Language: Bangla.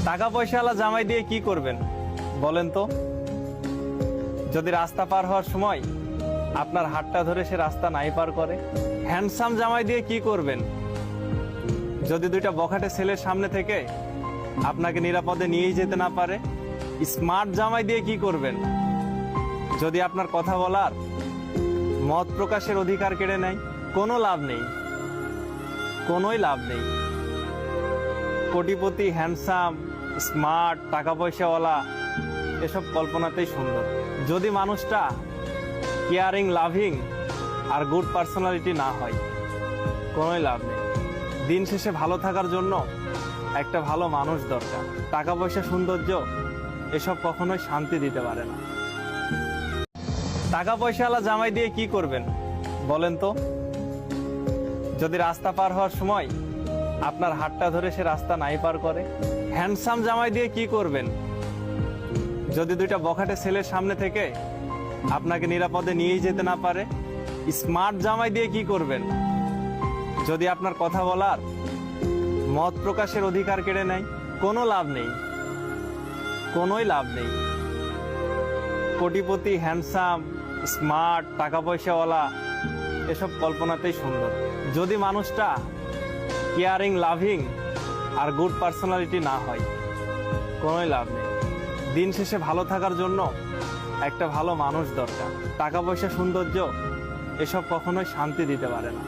টাকা পয়সাওয়ালা জামাই দিয়ে কি করবেন বলেন তো? যদি রাস্তা পার হওয়ার সময় আপনার হাতটা ধরে সে রাস্তা নাই পার করে। হ্যান্ডসাম জামাই দিয়ে কি করবেন? যদি দুইটা বখাটে ছেলের সামনে থেকে আপনাকে নিরাপদে নিয়েই যেতে না পারে। স্মার্ট জামাই দিয়ে কি করবেন? যদি আপনার কথা বলার মত প্রকাশের অধিকার কেড়ে নেয়। কোনো লাভ নেই, কোনোই লাভ নেই। কোটিপতি, হ্যান্ডসাম, স্মার্ট, টাকা পয়সাওয়ালা এসব কল্পনাতেই সুন্দর। যদি মানুষটা কেয়ারিং, লাভিং আর গুড পার্সোনালিটি না হয়, কোনোই লাভ নেই। দিন শেষে ভালো থাকার জন্য একটা ভালো মানুষ দরকার। টাকা পয়সা, সৌন্দর্য এসব কখনোই শান্তি দিতে পারে না। টাকা পয়সাওয়ালা জামাই দিয়ে কি করবেন বলেন তো? যদি রাস্তা পার হওয়ার সময় আপনার হাতটা ধরে সে রাস্তা নাই পার করে। হ্যান্ডসাম জামাই দিয়ে কি করবেন? যদি দুইটা বখাটে ছেলের সামনে থেকে আপনাকে নিরাপদে নিয়েই যেতে না পারে। স্মার্ট জামাই দিয়ে কি করবেন? যদি আপনার কথা বলার মত প্রকাশের অধিকার কেড়ে নেয়। কোনো লাভ নেই, কোনোই লাভ নেই। কোটিপতি, হ্যান্ডসাম, স্মার্ট, টাকা পয়সাওয়ালা এসব কল্পনাতেই সুন্দর। যদি মানুষটা কেয়ারিং, লাভিং আর গুড পার্সোনালিটি না হয়, কোনোই লাভ নেই। দিন শেষে ভালো থাকার জন্য একটা ভালো মানুষ দরকার। টাকা পয়সা, সৌন্দর্য এসব কখনোই শান্তি দিতে পারে না।